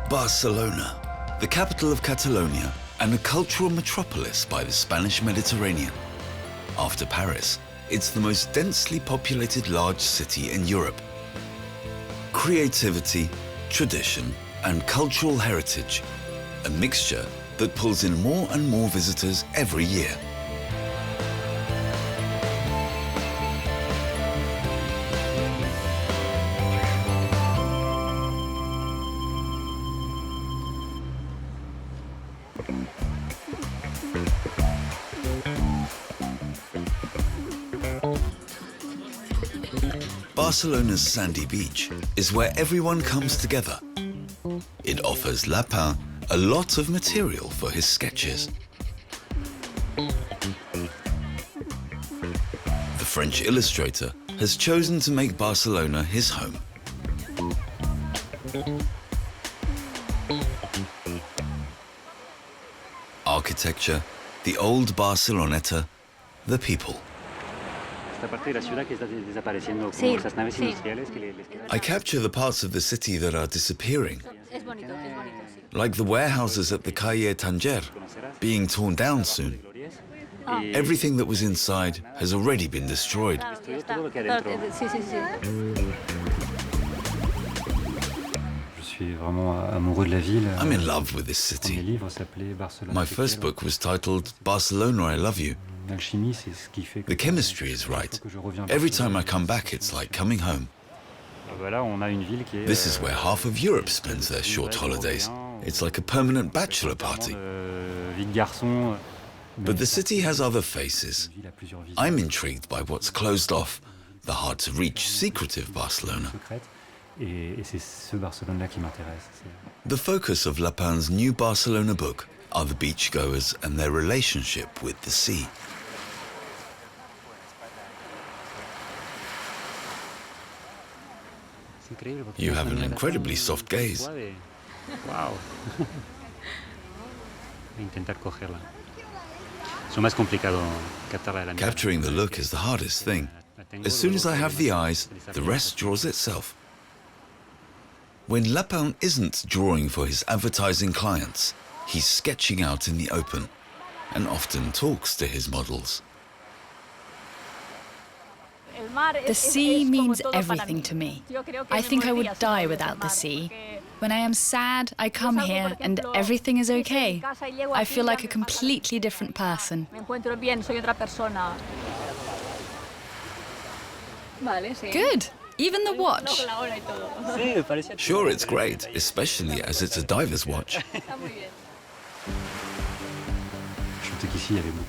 Barcelona, the capital of Catalonia and a cultural metropolis by the Spanish Mediterranean. After Paris, it's the most densely populated large city in Europe. Creativity, tradition, and cultural heritage, a mixture that pulls in more and more visitors every year. Barcelona's sandy beach is where everyone comes together. It offers Lapin a lot of material for his sketches. The French illustrator has chosen to make Barcelona his home. Architecture, the old Barcelonetta, the people. I capture the parts of the city that are disappearing, like the warehouses at the Calle Tanger, being torn down soon. Everything that was inside has already been destroyed. I'm in love with this city. My first book was titled Barcelona, I Love You. The chemistry is right. Every time I come back, it's like coming home. This is where half of Europe spends their short holidays. It's like a permanent bachelor party. But the city has other faces. I'm intrigued by what's closed off, the hard-to-reach, secretive Barcelona. The focus of Lapin's new Barcelona book are the beachgoers and their relationship with the sea. You have an incredibly soft gaze. Wow. Capturing the look is the hardest thing. As soon as I have the eyes, the rest draws itself. When Lapin isn't drawing for his advertising clients, he's sketching out in the open and often talks to his models. The sea means everything to me. I think I would die without the sea. When I am sad, I come here and everything is okay. I feel like a completely different person. Good. Even the watch. Sure, it's great, especially as it's a diver's watch.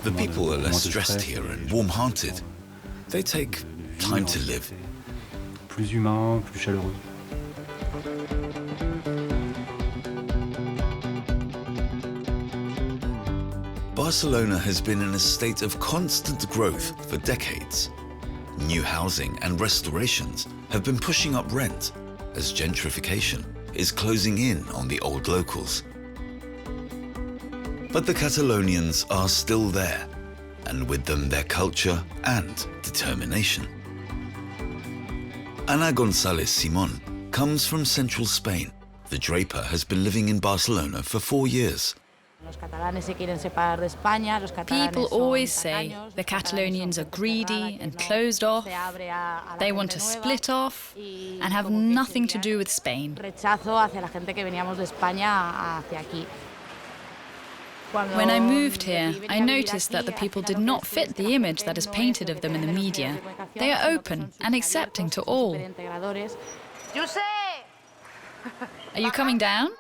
The people are less stressed here and warm-hearted. They take time to live. Plus humain, plus chaleureux. Barcelona has been in a state of constant growth for decades. New housing and restorations have been pushing up rent as gentrification is closing in on the old locals. But the Catalonians are still there, and with them their culture and determination. Ana González Simón comes from central Spain. The draper has been living in Barcelona for 4 years. People always say the Catalonians are greedy and closed off. They want to split off and have nothing to do with Spain. When I moved here, I noticed that the people did not fit the image that is painted of them in the media. They are open and accepting to all. Are you coming down?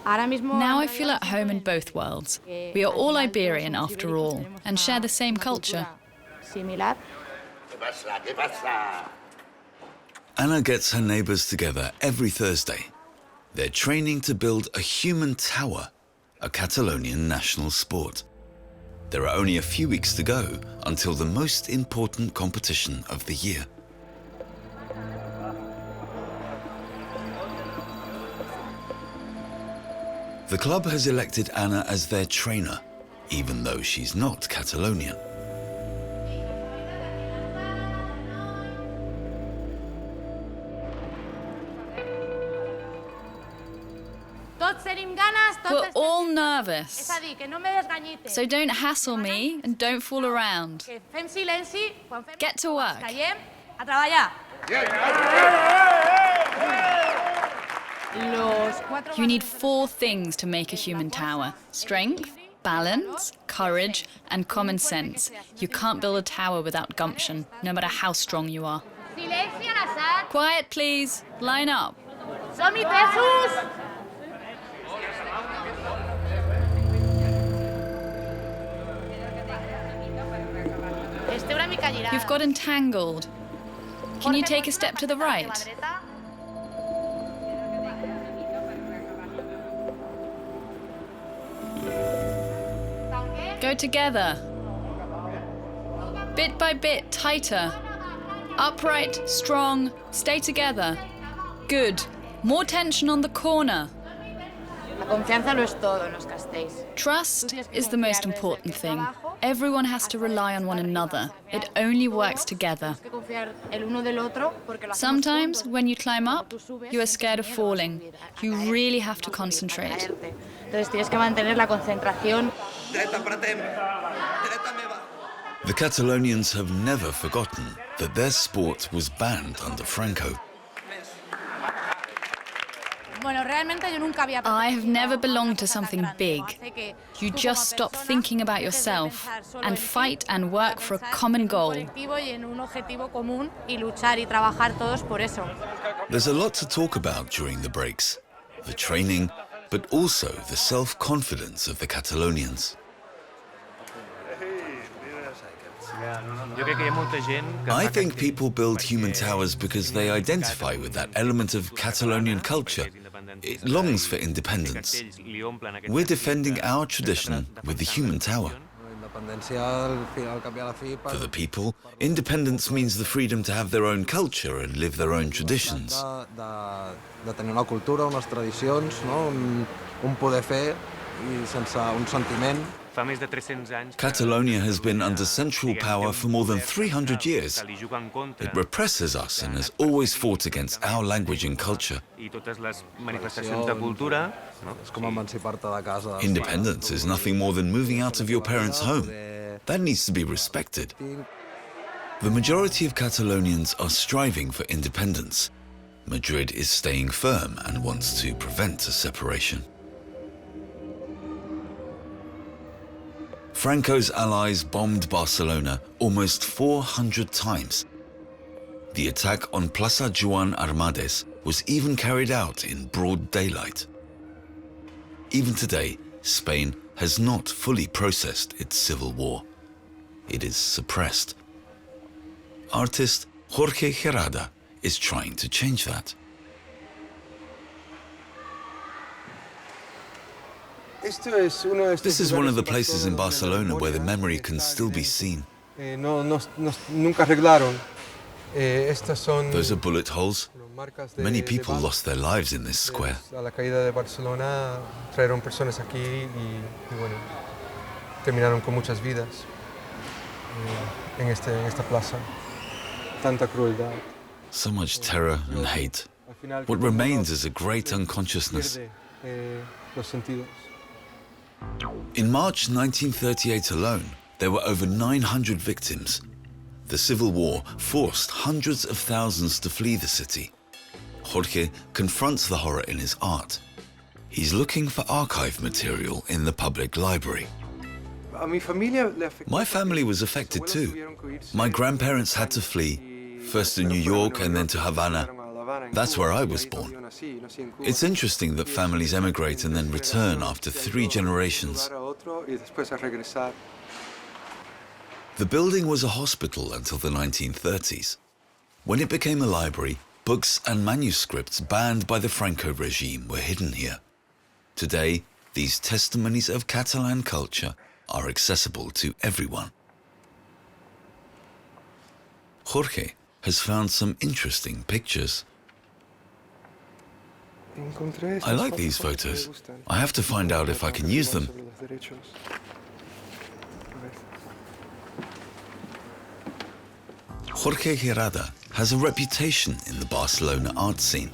Now I feel at home in both worlds. We are all Iberian after all, and share the same culture. Ana gets her neighbors together every Thursday. They're training to build a human tower, a Catalonian national sport. There are only a few weeks to go until the most important competition of the year. The club has elected Ana as their trainer, even though she's not Catalonian. We're all nervous. So don't hassle me and don't fool around. Get to work. You need 4 things to make a human tower: strength, balance, courage, and common sense. You can't build a tower without gumption, no matter how strong you are. Quiet, please. Line up. You've got entangled. Can you take a step to the right? Go together. Bit by bit, tighter. Upright, strong, stay together. Good. More tension on the corner. Trust is the most important thing. Everyone has to rely on one another. It only works together. Sometimes, when you climb up, you are scared of falling. You really have to concentrate. The Catalonians have never forgotten that their sport was banned under Franco. I have never belonged to something big. You just stop thinking about yourself and fight and work for a common goal. There's a lot to talk about during the breaks. The training, but also the self-confidence of the Catalonians. I think people build human towers because they identify with that element of Catalonian culture. It longs for independence. We're defending our tradition with the human tower. For the people, independence means the freedom to have their own culture and live their own traditions. Catalonia has been under central power for more than 300 years. It represses us and has always fought against our language and culture. Independence is nothing more than moving out of your parents' home. That needs to be respected. The majority of Catalonians are striving for independence. Madrid is staying firm and wants to prevent a separation. Franco's allies bombed Barcelona almost 400 times. The attack on Plaza Joan Armades was even carried out in broad daylight. Even today, Spain has not fully processed its civil war. It is suppressed. Artist Jorge Gerada is trying to change that. This is one of the places in Barcelona where the memory can still be seen. Those are bullet holes. Many people lost their lives in this square. So much terror and hate. What remains is a great unconsciousness. In March 1938 alone, there were over 900 victims. The civil war forced hundreds of thousands to flee the city. Jorge confronts the horror in his art. He's looking for archive material in the public library. My family was affected too. My grandparents had to flee, first to New York and then to Havana. That's where I was born. It's interesting that families emigrate and then return after 3 generations. The building was a hospital until the 1930s. When it became a library, books and manuscripts banned by the Franco regime were hidden here. Today, these testimonies of Catalan culture are accessible to everyone. Jorge has found some interesting pictures. I like these photos. I have to find out if I can use them. Jorge Gerada has a reputation in the Barcelona art scene.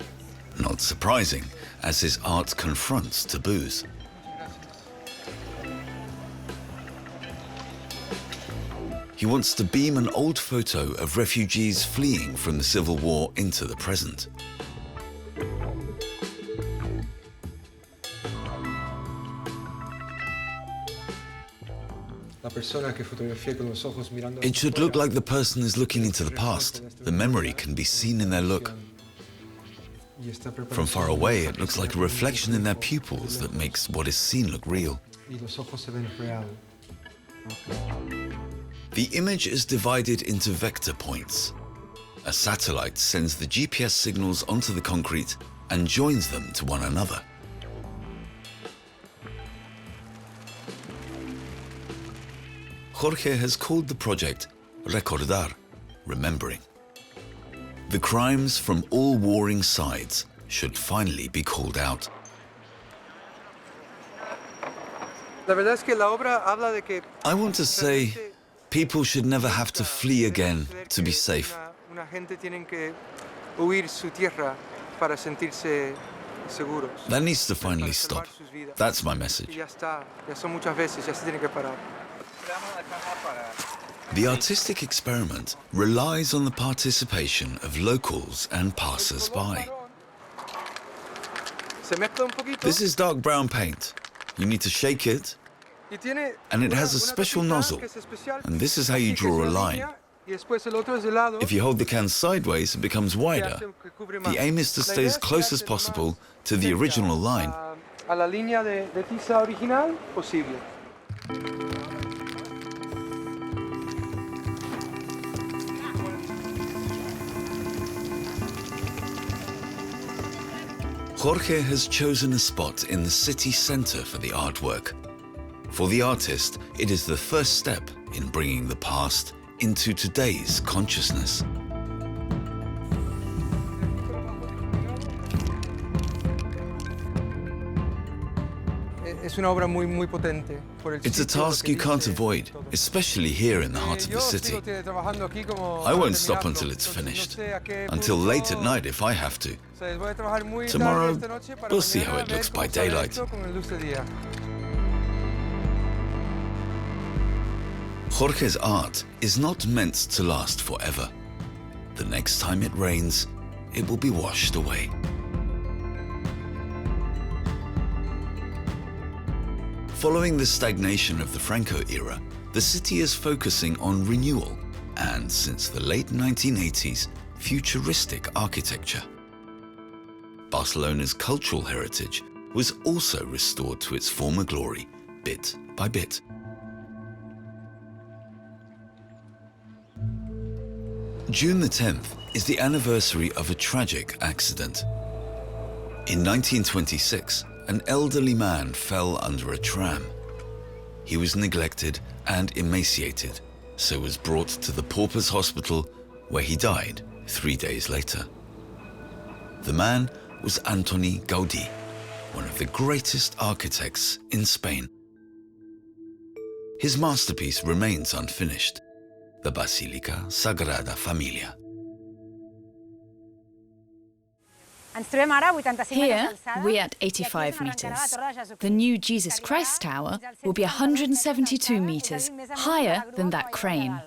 Not surprising, as his art confronts taboos. He wants to beam an old photo of refugees fleeing from the Civil War into the present. It should look like the person is looking into the past. The memory can be seen in their look. From far away, it looks like a reflection in their pupils that makes what is seen look real. The image is divided into vector points. A satellite sends the GPS signals onto the concrete and joins them to one another. Jorge has called the project Recordar, remembering. The crimes from all warring sides should finally be called out. I want to say, people should never have to flee again to be safe. That needs to finally stop. That's my message. The artistic experiment relies on the participation of locals and passers-by. This is dark brown paint. You need to shake it, and it has a special nozzle, and this is how you draw a line. If you hold the can sideways, it becomes wider. The aim is to stay as close as possible to the original line. Jorge has chosen a spot in the city center for the artwork. For the artist, it is the first step in bringing the past into today's consciousness. It's a task you can't avoid, especially here in the heart of the city. I won't stop until it's finished, until late at night if I have to. Tomorrow, we'll see how it looks by daylight. Jorge's art is not meant to last forever. The next time it rains, it will be washed away. Following the stagnation of the Franco era, the city is focusing on renewal and, since the late 1980s, futuristic architecture. Barcelona's cultural heritage was also restored to its former glory, bit by bit. June the 10th is the anniversary of a tragic accident. In 1926, an elderly man fell under a tram. He was neglected and emaciated, so was brought to the Paupers Hospital, where he died 3 days later. The man was Antoni Gaudí, one of the greatest architects in Spain. His masterpiece remains unfinished, the Basilica Sagrada Familia. Here, we're at 85 meters. The new Jesus Christ Tower will be 172 meters, higher than that crane.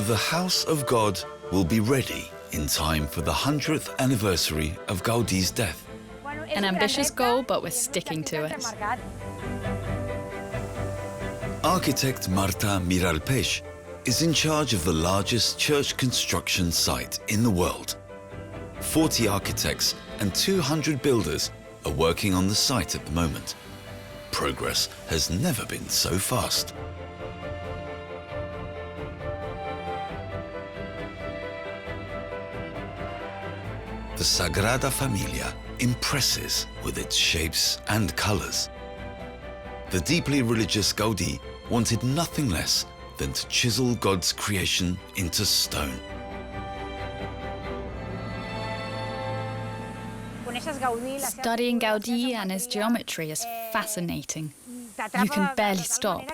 The House of God will be ready in time for the 100th anniversary of Gaudí's death. An ambitious goal, but we're sticking to it. Architect Marta Miralpeix is in charge of the largest church construction site in the world. 40 architects and 200 builders are working on the site at the moment. Progress has never been so fast. The Sagrada Familia impresses with its shapes and colors. The deeply religious Gaudí wanted nothing less than to chisel God's creation into stone. Studying Gaudí and his geometry is fascinating. You can barely stop.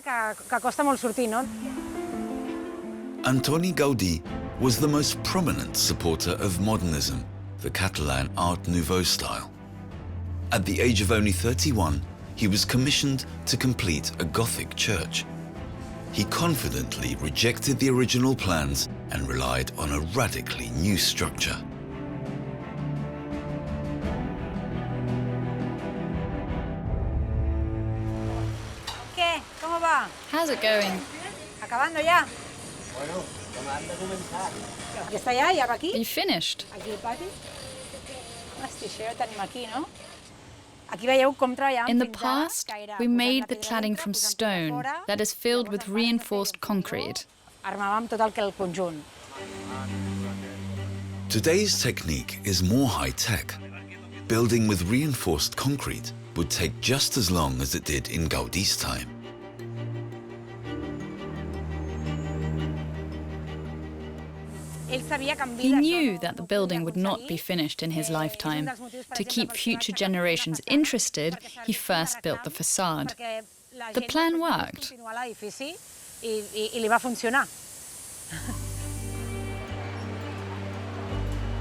Antoni Gaudí was the most prominent supporter of modernism, the Catalan Art Nouveau style. At the age of only 31, he was commissioned to complete a Gothic church. He confidently rejected the original plans and relied on a radically new structure. ¿Qué? ¿Cómo va? How's it going? ¿Acabando ya? ¿Ya está ya? ¿Ya va aquí? Are you finished? Aquí el pati. Això tenim aquí, no? Aquí veieu com treballàvem In the fins ara, past, que era we posar made una the pedra cladding dintre, from posar stone fora, that is filled with llavors reinforced concrete. armàvem tot el conjunt. Today's technique is more high-tech. Building with reinforced concrete would take just as long as it did in Gaudí's time. He knew that the building would not be finished in his lifetime. To keep future generations interested, he first built the facade. The plan worked.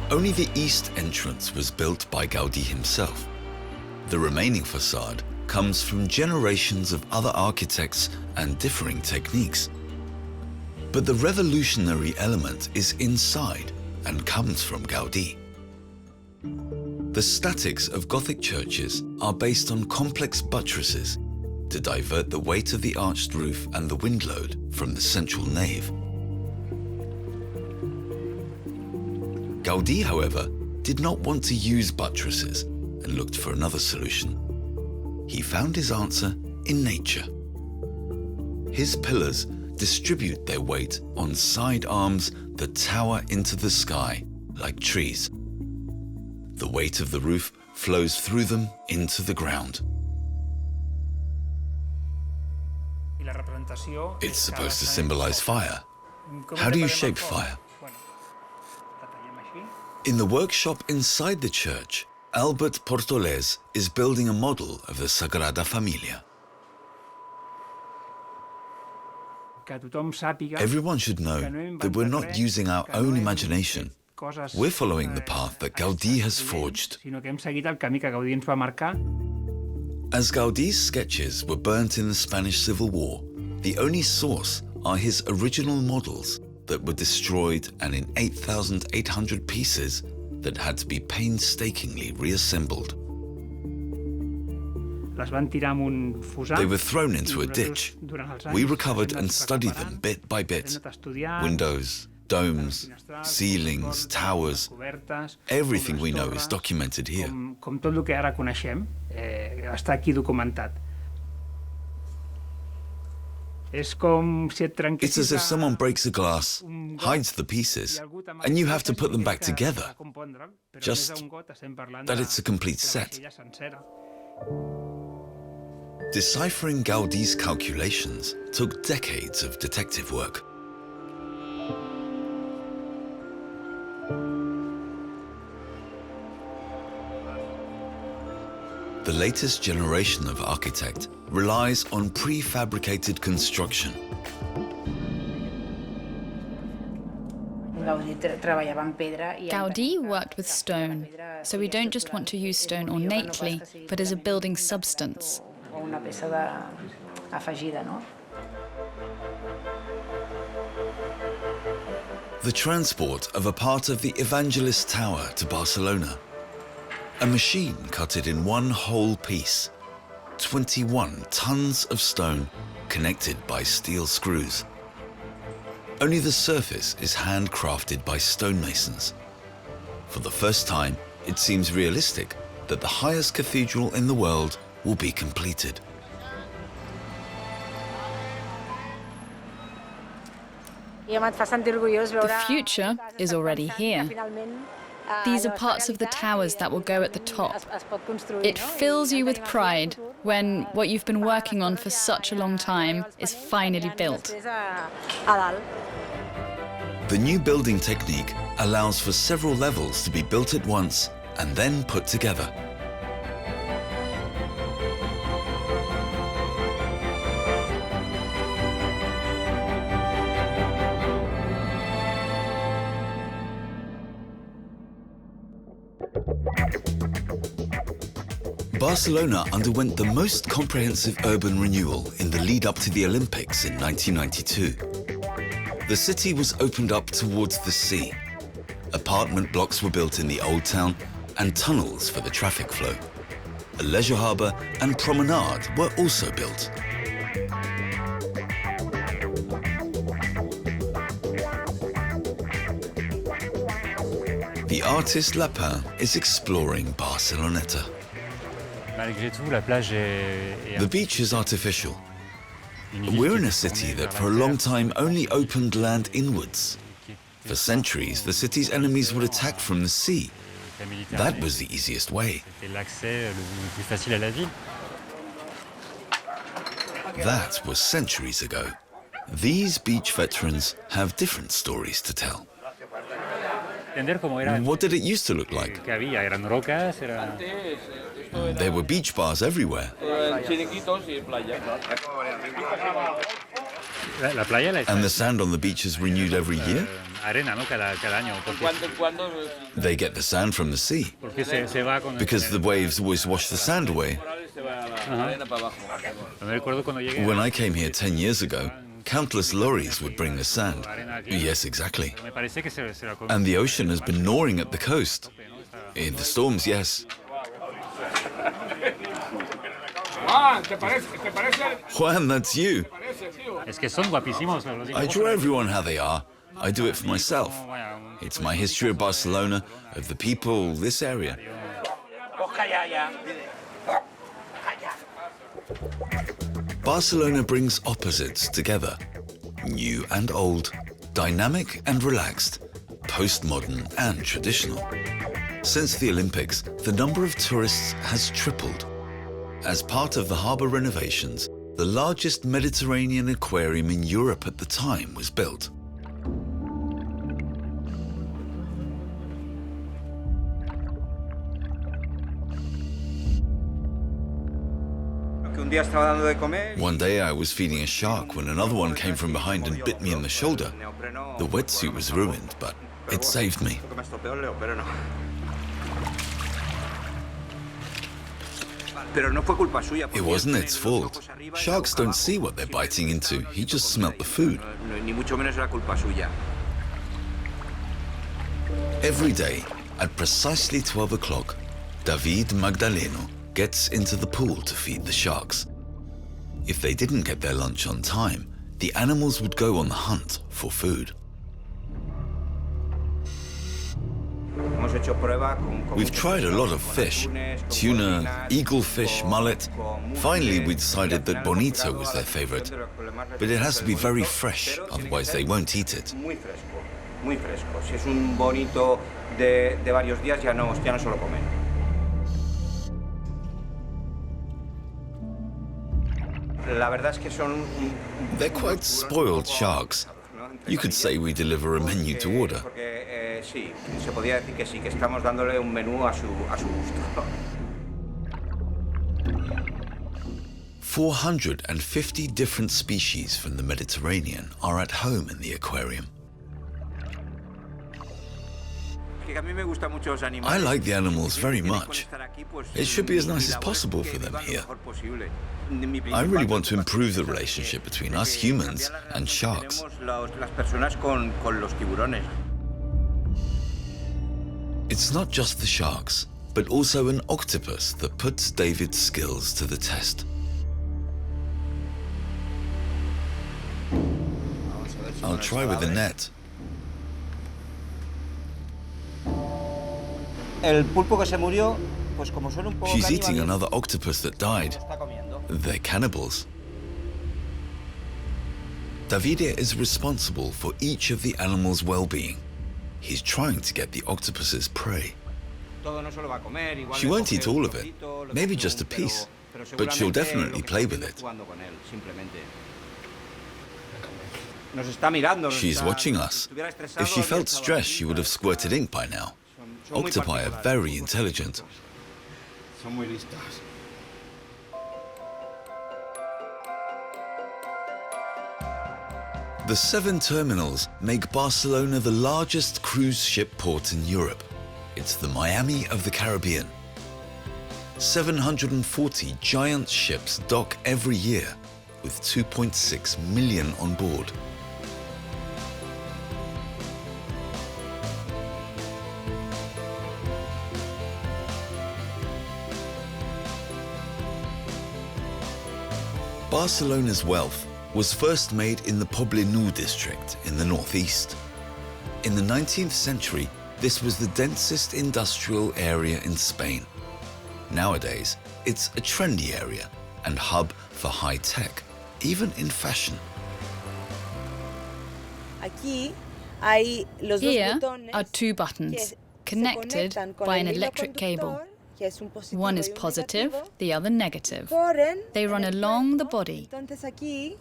Only the east entrance was built by Gaudí himself. The remaining facade comes from generations of other architects and differing techniques. But the revolutionary element is inside and comes from Gaudí. The statics of Gothic churches are based on complex buttresses to divert the weight of the arched roof and the wind load from the central nave. Gaudí, however, did not want to use buttresses and looked for another solution. He found his answer in nature. His pillars distribute their weight on side arms that tower into the sky like trees. The weight of the roof flows through them into the ground. It's supposed to symbolize fire. How do you shape fire? In the workshop inside the church, Albert Portolès is building a model of the Sagrada Familia. Everyone should know that we're not using our own imagination. We're following the path that Gaudí has forged. As Gaudí's sketches were burnt in the Spanish Civil War, the only source are his original models that were destroyed and in 8,800 pieces that had to be painstakingly reassembled. They were thrown into a ditch. We recovered and studied them bit by bit. Windows, domes, ceilings, towers, everything we know is documented here. It's as if someone breaks a glass, hides the pieces, and you have to put them back together. Just that it's a complete set. Deciphering Gaudí's calculations took decades of detective work. The latest generation of architect relies on prefabricated construction. Gaudí worked with stone, so we don't just want to use stone ornately, but as a building substance. The transport of a part of the Evangelist Tower to Barcelona. A machine cut it in one whole piece. 21 tons of stone connected by steel screws. Only the surface is handcrafted by stonemasons. For the first time, it seems realistic that the highest cathedral in the world will be completed. The future is already here. These are parts of the towers that will go at the top. It fills you with pride when what you've been working on for such a long time is finally built. The new building technique allows for several levels to be built at once and then put together. Barcelona underwent the most comprehensive urban renewal in the lead up to the Olympics in 1992. The city was opened up towards the sea. Apartment blocks were built in the old town and tunnels for the traffic flow. A leisure harbour and promenade were also built. The artist Lapin is exploring Barcelonetta. The beach is artificial. We're in a city that for a long time only opened land inwards. For centuries, the city's enemies would attack from the sea. That was the easiest way. That was centuries ago. These beach veterans have different stories to tell. What did it used to look like? There were beach bars everywhere. And the sand on the beach is renewed every year? They get the sand from the sea, because the waves always wash the sand away. When I came here 10 years ago, countless lorries would bring the sand. Yes, exactly. And the ocean has been gnawing at the coast. In the storms, yes. Juan, that's you. I draw everyone how they are. I do it for myself. It's my history of Barcelona, of the people, this area. Barcelona brings opposites together. New and old, dynamic and relaxed, postmodern and traditional. Since the Olympics, the number of tourists has tripled. As part of the harbour renovations, the largest Mediterranean aquarium in Europe at the time was built. One day I was feeding a shark when another one came from behind and bit me in the shoulder. The wetsuit was ruined, but it saved me. It wasn't its fault. Sharks don't see what they're biting into. He just smelt the food. Every day, at precisely 12 o'clock, David Magdaleno gets into the pool to feed the sharks. If they didn't get their lunch on time, the animals would go on the hunt for food. We've tried a lot of fish, tuna, eaglefish, mullet. Finally, we decided that bonito was their favorite. But it has to be very fresh, otherwise they won't eat it. They're quite spoiled sharks. You could say we deliver a menu to order. 450 different species from the Mediterranean are at home in the aquarium. I like the animals very much. It should be as nice as possible for them here. I really want to improve the relationship between us humans and sharks. It's not just the sharks, but also an octopus that puts David's skills to the test. I'll try with the net. She's eating another octopus that died. They're cannibals. Davide is responsible for each of the animals' well-being. He's trying to get the octopus's prey. She won't eat all of it, maybe just a piece, but she'll definitely play with it. She's watching us. If she felt stressed, she would have squirted ink by now. Octopi are very intelligent. The 7 terminals make Barcelona the largest cruise ship port in Europe. It's the Miami of the Caribbean. 740 giant ships dock every year, with 2.6 million on board. Barcelona's wealth was first made in the Publin District in the northeast. In the 19th century, this was the densest industrial area in Spain. Nowadays, it's a trendy area and hub for high tech, even in fashion. Here are two buttons connected by an electric cable. One is positive, the other negative. They run along the body.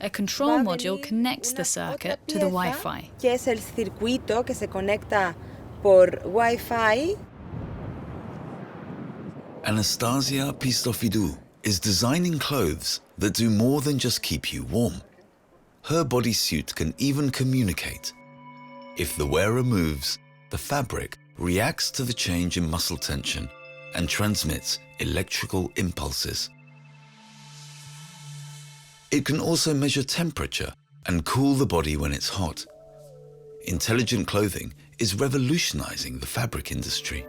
A control module connects the circuit to the Wi-Fi. Anastasia Pistofidou is designing clothes that do more than just keep you warm. Her bodysuit can even communicate. If the wearer moves, the fabric reacts to the change in muscle tension and transmits electrical impulses. It can also measure temperature and cool the body when it's hot. Intelligent clothing is revolutionizing the fabric industry.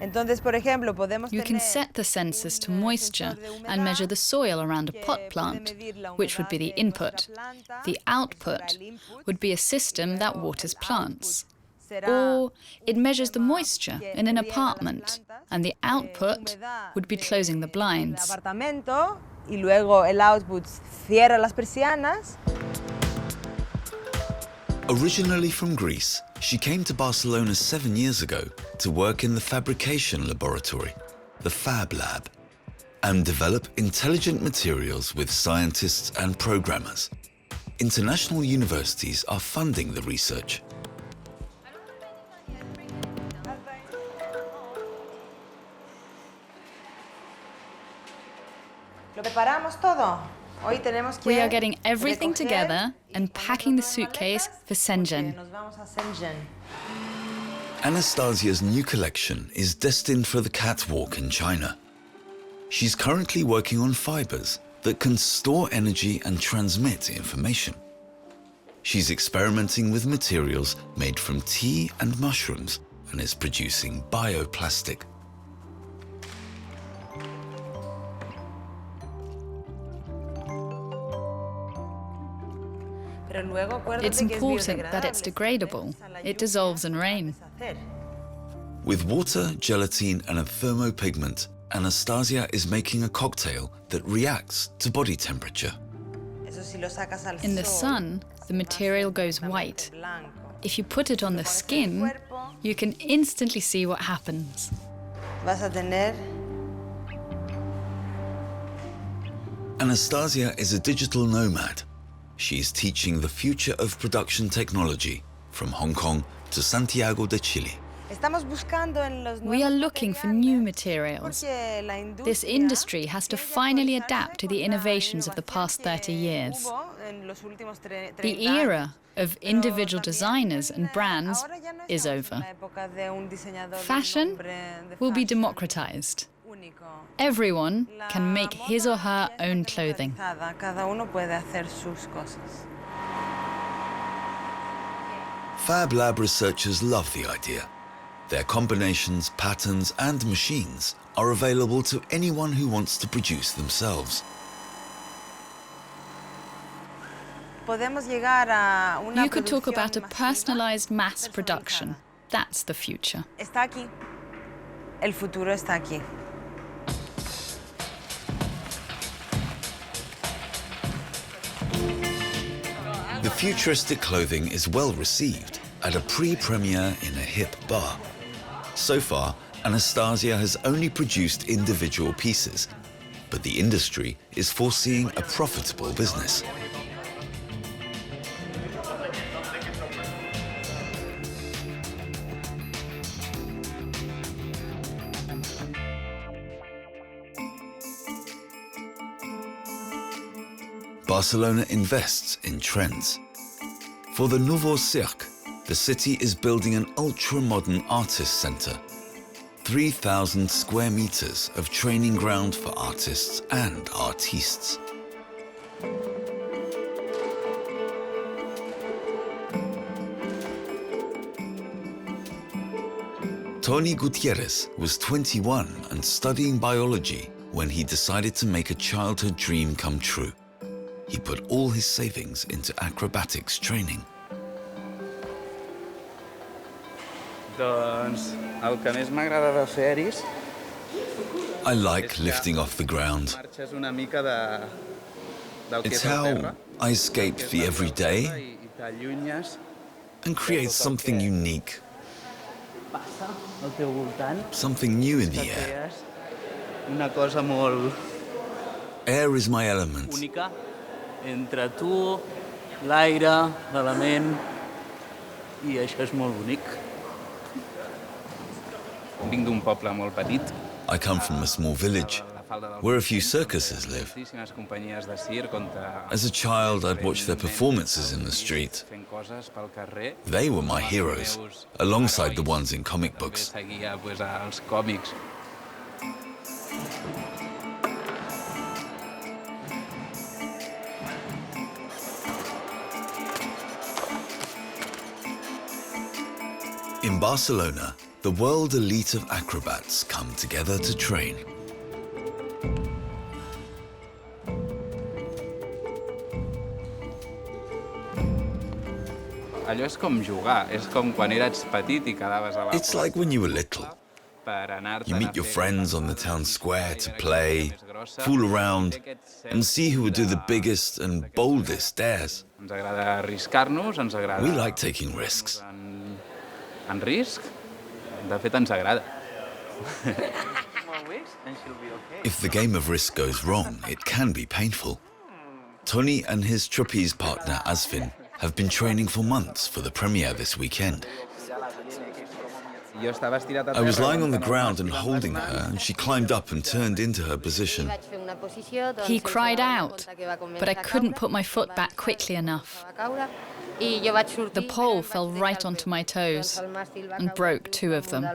You can set the sensors to moisture and measure the soil around a pot plant, which would be the input. The output would be a system that waters plants. Or it measures the moisture in an apartment, and the output would be closing the blinds. Originally from Greece, she came to Barcelona 7 years ago to work in the fabrication laboratory, the Fab Lab, and develop intelligent materials with scientists and programmers. International universities are funding the research. We are getting everything together and packing the suitcase for Shenzhen. Anastasia's new collection is destined for the catwalk in China. She's currently working on fibers that can store energy and transmit information. She's experimenting with materials made from tea and mushrooms and is producing bioplastic. It's important that it's degradable. It dissolves in rain. With water, gelatin and a thermopigment, Anastasia is making a cocktail that reacts to body temperature. In the sun, the material goes white. If you put it on the skin, you can instantly see what happens. Anastasia is a digital nomad. She is teaching the future of production technology from Hong Kong to Santiago de Chile. We are looking for new materials. This industry has to finally adapt to the innovations of the past 30 years. The era of individual designers and brands is over. Fashion will be democratized. Everyone can make his or her own clothing. Fab Lab researchers love the idea. Their combinations, patterns, and machines are available to anyone who wants to produce themselves. You could talk about a personalized mass production. That's the future. El futuro está aquí. The futuristic clothing is well received at a pre-premiere in a hip bar. So far, Anastasia has only produced individual pieces, but the industry is foreseeing a profitable business. Barcelona invests in trends. For the Nouveau Cirque, the city is building an ultra-modern artist center. 3,000 square meters of training ground for artists and artistes. Tony Gutierrez was 21 and studying biology when he decided to make a childhood dream come true. He put all his savings into acrobatics training. Doncs el que més m'agrada de fer aeris I like lifting off the ground. marxes una mica del que It's és el how terra I escape the everyday i t'allunyes, and create something unique, passa al teu voltant, something new in the air. crees una cosa molt Air is my element. única entre tu, l'aire, l'element, i això és molt bonic. Vinc d'un poble molt petit. I come from a small village where a few circuses live. Moltíssimes companyies de circ on As a child, I'd watch their performances in the street. fent coses pel carrer. They were my heroes, alongside the ones in comic També books. seguia els còmics. In Barcelona, the world elite of acrobats come together to train. Allò és com jugar, és com quan eres petit i quedaves a la It's like when you were little. per anar-te'n You a meet your fer friends on the town square to gaire play, més grossa. fool around, Té aquest and see who would do the sense biggest and boldest dares. Ens agrada arriscar-nos, ens agrada... We like taking risks. En risc, de fet ens agrada. If the game of risk goes wrong, it can be painful. Tony and his trapeze partner Asvin have been training for months for the premiere this weekend. Jo estava estirat a I was terra, lying on the doncs, ground and anava holding bastant. her, and she climbed up and turned into her position. He cried out, but I couldn't put my foot back quickly enough. The pole fell right onto my toes and broke 2 of them.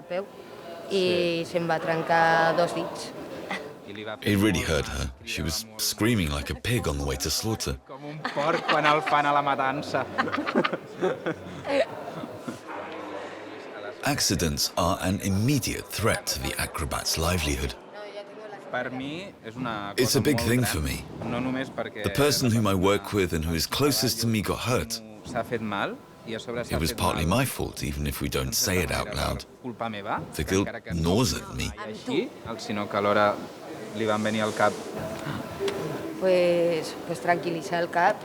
It really hurt her. She was screaming like a pig on the way to slaughter. Com un porc quan el fan a la matança. Accidents are an immediate threat to the acrobat's livelihood. Per mi és una cosa It's a big molt thing gran, for me. No només perquè The person whom I work with and who is closest to me got hurt. s'ha fet mal i a sobre s'ha It was fet partly mal. my fault, even if we don't say it out loud. Culpa meva. The que guilt encara que gnaws at me. Així, sinó que alhora li van venir al cap. tranquil·litzar el cap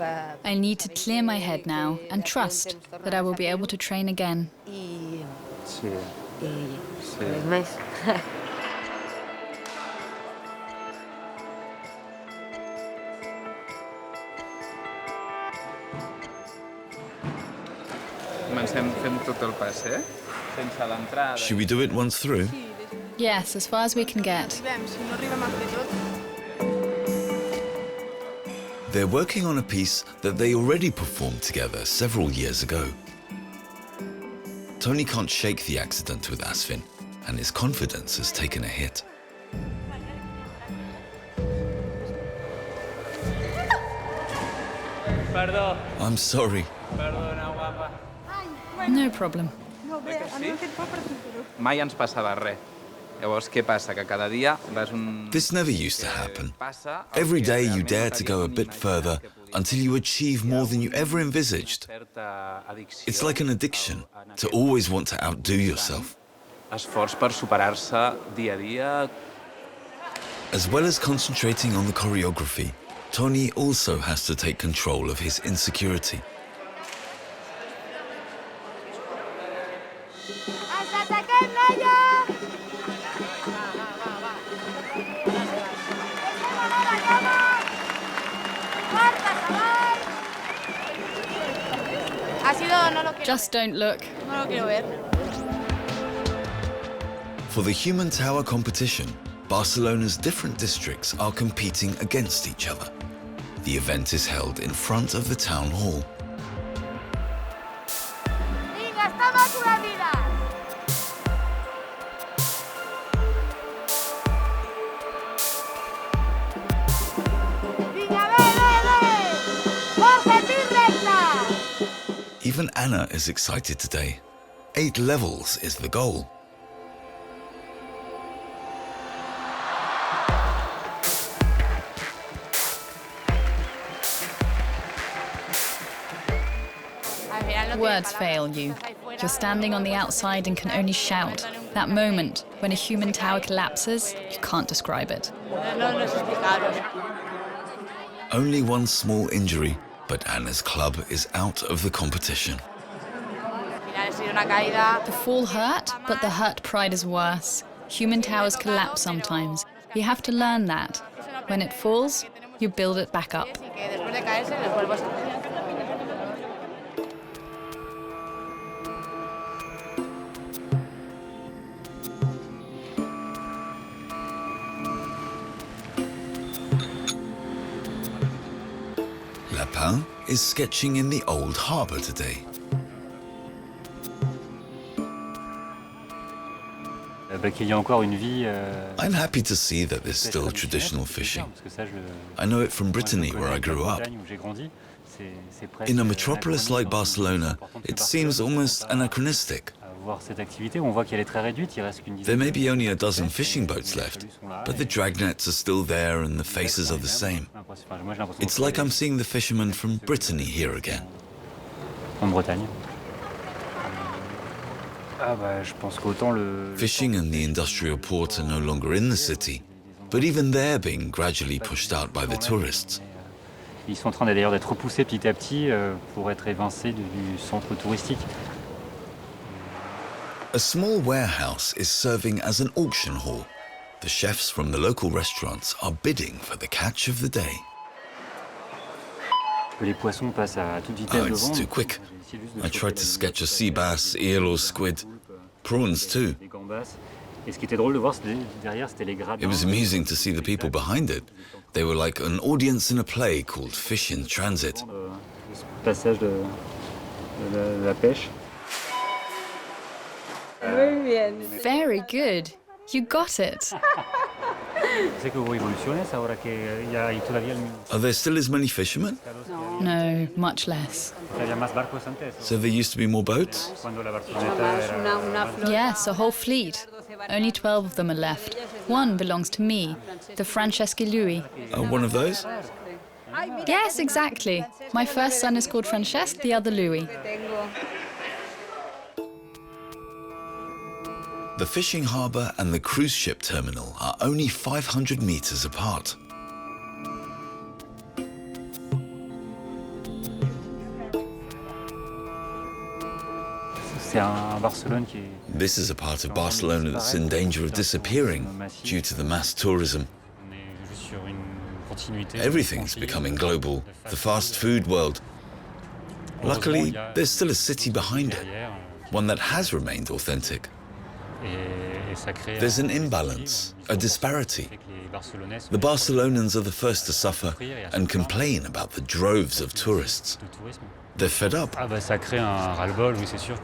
I need to clear my head now and trust that I will be able to train again. i Sí. res més. Comencem fent tot el pas, sense l'entrada. Should we do it once through? Yes, as far as we can get. They're working on a piece that they already performed together several years ago. Tony can't shake the accident with Asvin, and his confidence has taken a hit. Perdó, I'm sorry. perdona, guapa. No problem. Mai ens passava res. Llavors, què passa? Que cada dia vas un... This never used to happen. Passa el Every que day you realment dare no to go a t'havies bit imaginat further que podia until you achieve more than you ever envisaged. certa addicció. It's like an addiction to always want to outdo yourself. Esforç per superar-se dia a dia. As well as concentrating on the choreography, Tony also has to take control of his insecurity. Just don't look. For the Human Tower competition, Barcelona's different districts are competing against each other. The event is held in front of the town hall. Even Anna is excited today. 8 levels is the goal. Words fail you. You're standing on the outside and can only shout. That moment when a human tower collapses, you can't describe it. Only one small injury, but Anna's club is out of the competition. The fall hurt, but the hurt pride is worse. Human towers collapse sometimes. You have to learn that. When it falls, you build it back up. Lapin is sketching in the old harbour today. I'm happy to see that there's still traditional fishing. I know it from Brittany, where I grew up. In a metropolis like Barcelona, it seems almost anachronistic. There may be only a dozen fishing boats left, but the dragnets are still there and the faces are the same. It's like I'm seeing the fishermen from Brittany here again. Fishing and the industrial port are no longer in the city, but even they're being gradually pushed out by the tourists. Ils sont en train d'ailleurs d'être repoussés petit à petit pour être évincés du centre touristique. A small warehouse is serving as an auction hall. The chefs from the local restaurants are bidding for the catch of the day. Les poissons passent à toute vitesse Oh, it's devant. too quick. I tried to sketch a sea bass, eel or squid. Prawns too. Les gambas. Et ce qui était drôle de voir, derrière, c'était les gradins. It was amusing to see the people behind it. They were like an audience in a play called Fish in Transit. Passage de la pêche. Very good. You got it. Are there still as many fishermen? No, much less. So there used to be more boats? Yes, a whole fleet. Only 12 of them are left. One belongs to me, the Francesca Louis. One of those? Yes, exactly. My first son is called Francesc, the other Louis. The fishing harbour and the cruise ship terminal are only 500 metres apart. This is a part of Barcelona that's in danger of disappearing due to the mass tourism. Everything's becoming global, the fast food world. Luckily, there's still a city behind it, one that has remained authentic. There's an imbalance, a disparity. The Barcelonans are the first to suffer and complain about the droves of tourists. They're fed up. Ça crée un ras-le-bol, oui, c'est sûr.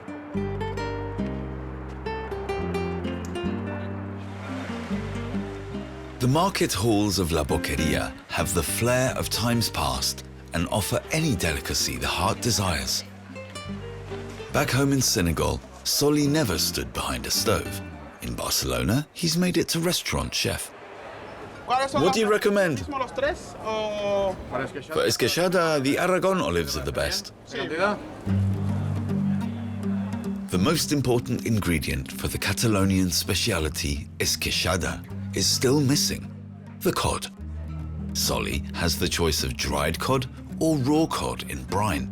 The market halls of La Boqueria have the flair of times past and offer any delicacy the heart desires. Back home in Senegal, Soli never stood behind a stove. In Barcelona, he's made it to restaurant chef. What do you recommend? For esqueixada, the Aragon olives are the best. The most important ingredient for the Catalonian speciality esqueixada is still missing, the cod. Soli has the choice of dried cod or raw cod in brine.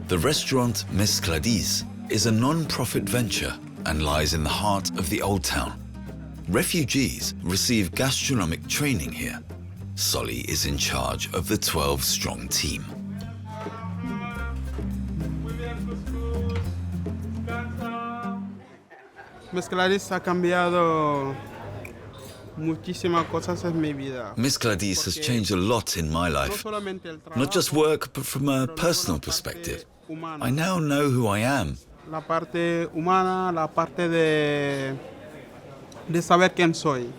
The restaurant Mescladís is a non-profit venture and lies in the heart of the Old Town. Refugees receive gastronomic training here. Soli is in charge of the 12-strong team. Mescladís ha cambiado muchísimas cosas en mi vida. Mescladís has changed a lot in my life, not just work, but from a personal perspective. I now know who I am. La parte humana, la parte de saber quién soy.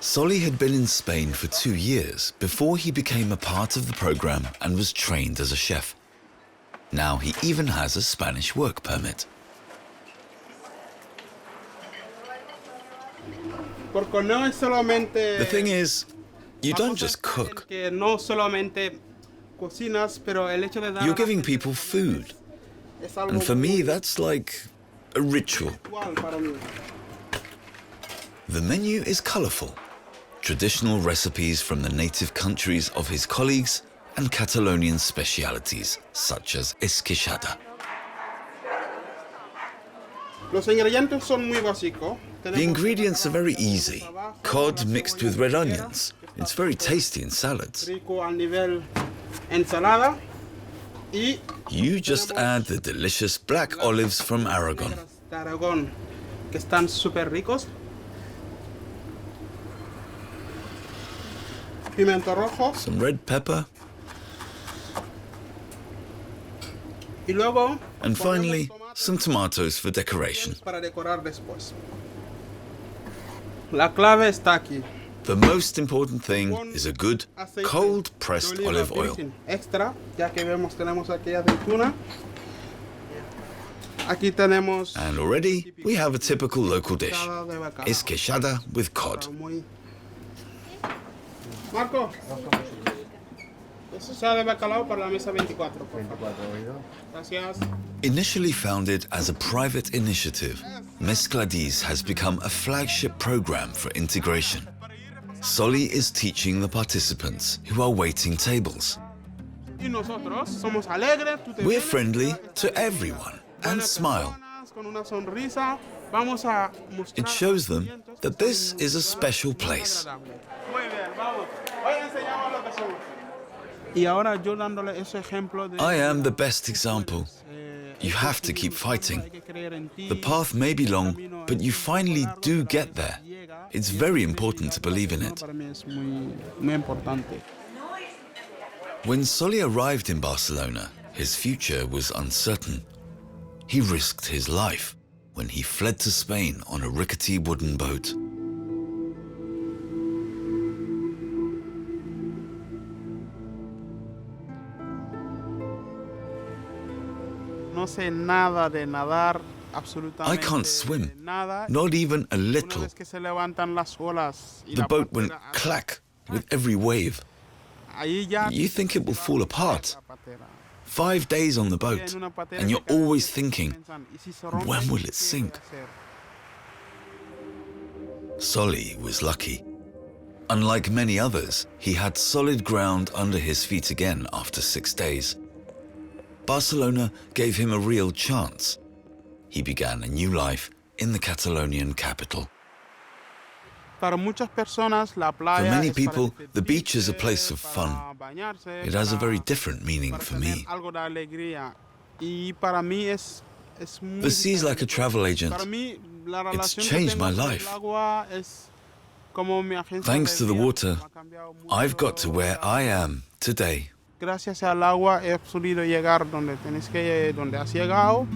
Solly had been in Spain for 2 years before he became a part of the program and was trained as a chef. Now he even has a Spanish work permit. The thing is, you don't just cook. You're giving people food. And for me, that's like a ritual. The menu is colorful. Traditional recipes from the native countries of his colleagues and Catalonian specialities, such as esqueixada. The ingredients are very easy. Cod mixed with red onions. It's very tasty in salads. You just add the delicious black olives from Aragon. Some red pepper. And finally, some tomatoes for decoration. The most important thing is a good, cold pressed olive oil. And already we have a typical local dish, esqueixada with cod. Marco, initially founded as a private initiative, Mezcladís has become a flagship program for integration. Solly is teaching the participants who are waiting tables. We're friendly to everyone and smile. It shows them that this is a special place. I am the best example. You have to keep fighting. The path may be long, but you finally do get there. It's very important to believe in it. When Solly arrived in Barcelona, his future was uncertain. He risked his life when he fled to Spain on a rickety wooden boat. I can't swim, not even a little. The boat went clack with every wave. You think it will fall apart. 5 days on the boat, and you're always thinking, when will it sink? Solly was lucky. Unlike many others, he had solid ground under his feet again after 6 days. Barcelona gave him a real chance. He began a new life in the Catalonian capital. For many people, the beach is a place of fun. It has a very different meaning for me. The sea is like a travel agent. It's changed my life. Thanks to the water, I've got to where I am today. Gracias al agua he podido llegar donde has llegado.